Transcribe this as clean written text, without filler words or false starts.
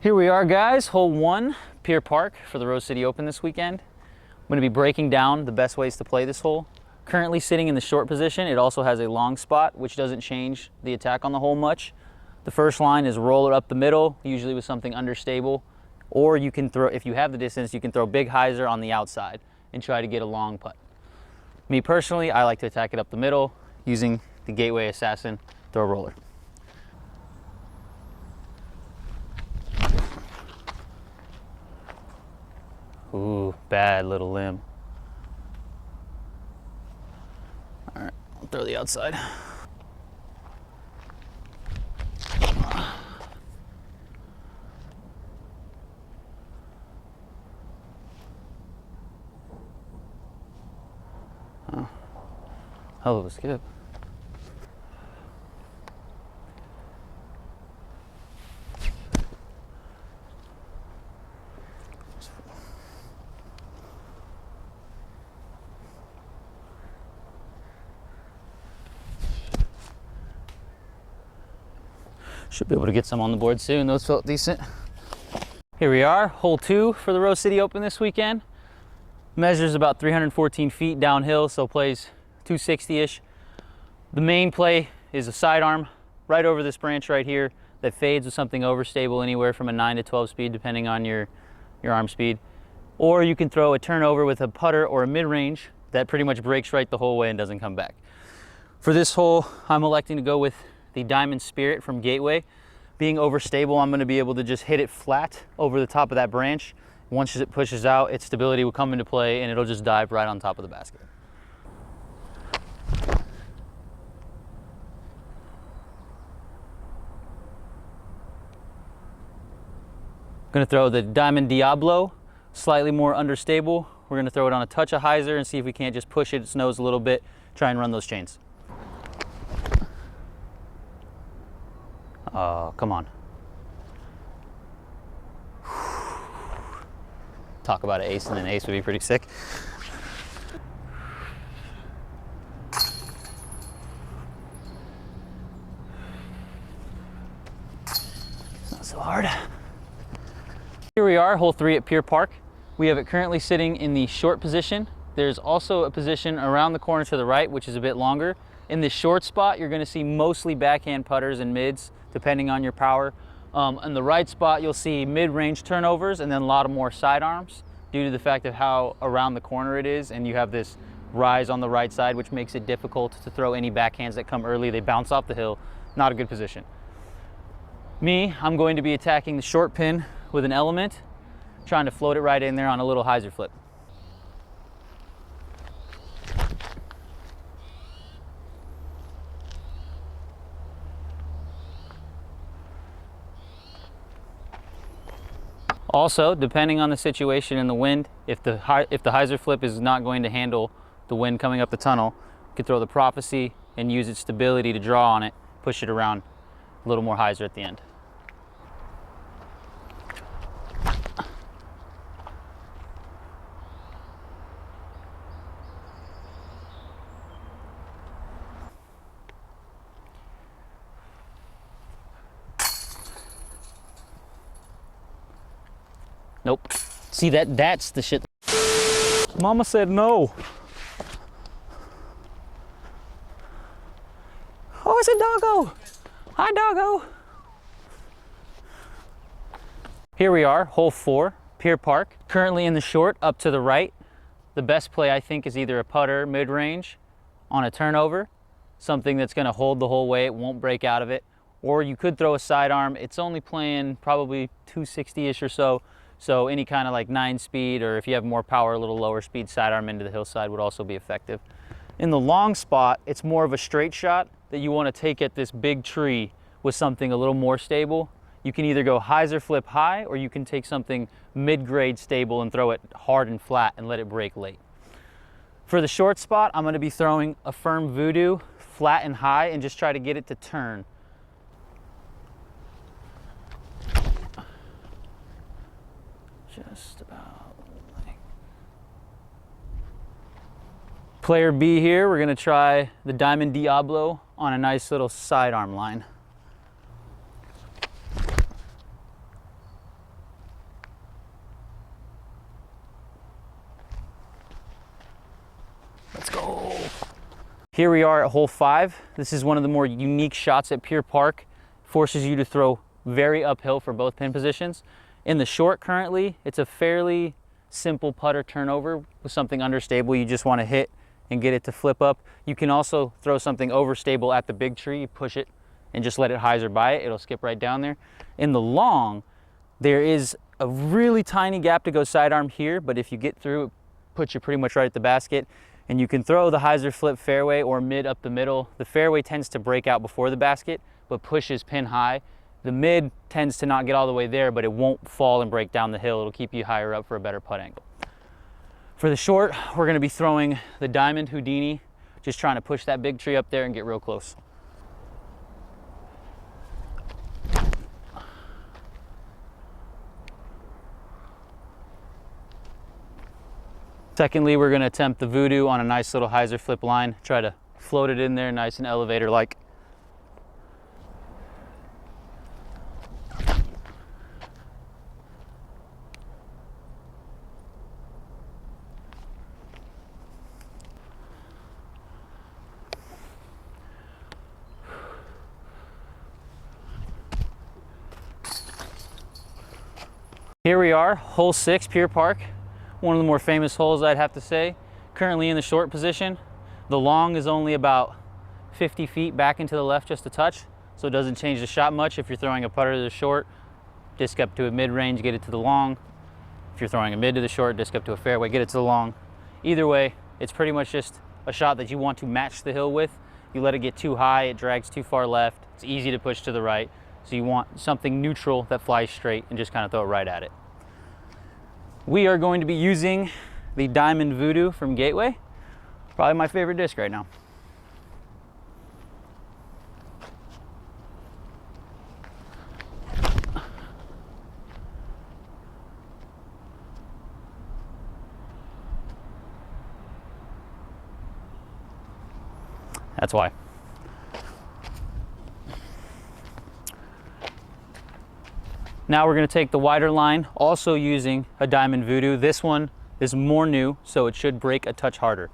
Here we are, guys, hole 1, Pier Park for the Rose City Open this weekend. I'm going to be breaking down the best ways to play this hole. Currently sitting in the short position, it also has a long spot, which doesn't change the attack on the hole much. The first line is roll it up the middle, usually with something understable, or you can throw, if you have the distance, you can throw big hyzer on the outside and try to get a long putt. Me personally, I like to attack it up the middle using the Gateway Assassin throw roller. Ooh, bad little limb. All right, I'll throw the outside. Oh, hell of a skip. Should be able to get some on the board soon. Those felt decent. Here we are, hole 2 for the Rose City Open this weekend. Measures about 314 feet downhill, so plays 260-ish. The main play is a sidearm right over this branch right here that fades with something overstable, anywhere from a 9 to 12 speed, depending on your arm speed. Or you can throw a turnover with a putter or a mid-range that pretty much breaks right the whole way and doesn't come back. For this hole, I'm electing to go with the Diamond Spirit from Gateway. Being overstable, I'm going to be able to just hit it flat over the top of that branch. Once it pushes out, its stability will come into play and it'll just dive right on top of the basket. I'm going to throw the Diamond Diablo, slightly more understable. We're going to throw it on a touch of hyzer and see if we can't just push its nose a little bit, try and run those chains. Oh, come on. Talk about an ace, and an ace would be pretty sick. Not so hard. Here we are, hole 3 at Pier Park. We have it currently sitting in the short position. There's also a position around the corner to the right, which is a bit longer. In this short spot, you're going to see mostly backhand putters and mids, depending on your power. On the right spot, you'll see mid-range turnovers and then a lot of more sidearms due to the fact of how around the corner it is, and you have this rise on the right side, which makes it difficult to throw any backhands that come early. They bounce off the hill. Not a good position. Me, I'm going to be attacking the short pin with an element, trying to float it right in there on a little hyzer flip. Also, depending on the situation and the wind, if the hyzer flip is not going to handle the wind coming up the tunnel, you can throw the Prophecy and use its stability to draw on it, push it around, a little more hyzer at the end. Nope. See, that's the shit. Mama said no. Oh, it's a doggo. Hi, doggo. Here we are, hole 4, Pier Park. Currently in the short, up to the right. The best play, I think, is either a putter mid-range on a turnover, something that's going to hold the whole way, it won't break out of it. Or you could throw a sidearm. It's only playing probably 260-ish or so. So any kind of like 9 speed, or if you have more power, a little lower speed sidearm into the hillside would also be effective. In the long spot, it's more of a straight shot that you want to take at this big tree with something a little more stable. You can either go hyzer flip high, or you can take something mid-grade stable and throw it hard and flat and let it break late. For the short spot, I'm going to be throwing a firm voodoo flat and high and just try to get it to turn. Just about like... Player B here, we're gonna try the Diamond Diablo on a nice little sidearm line. Let's go. Here we are at hole 5. This is one of the more unique shots at Pier Park. Forces you to throw very uphill for both pin positions. In the short currently, it's a fairly simple putter turnover with something understable. You just want to hit and get it to flip up. You can also throw something overstable at the big tree, you push it and just let it hyzer by it. It'll skip right down there. In the long, there is a really tiny gap to go sidearm here, but if you get through, it puts you pretty much right at the basket. And you can throw the hyzer flip fairway or mid up the middle. The fairway tends to break out before the basket, but pushes pin high. The mid tends to not get all the way there, but it won't fall and break down the hill. It'll keep you higher up for a better putt angle. For the short, we're gonna be throwing the Diamond Houdini, just trying to push that big tree up there and get real close. Secondly, we're gonna attempt the Voodoo on a nice little hyzer flip line. Try to float it in there nice and elevator-like. Here we are, hole 6, Pier Park. One of the more famous holes, I'd have to say. Currently in the short position. The long is only about 50 feet back into the left just a touch, so it doesn't change the shot much. If you're throwing a putter to the short, disc up to a mid-range, get it to the long. If you're throwing a mid to the short, disc up to a fairway, get it to the long. Either way, it's pretty much just a shot that you want to match the hill with. You let it get too high, it drags too far left. It's easy to push to the right. So you want something neutral that flies straight and just kind of throw it right at it. We are going to be using the Diamond Voodoo from Gateway. Probably my favorite disc right now. That's why. Now we're going to take the wider line, also using a Diamond Voodoo. This one is more new, so it should break a touch harder.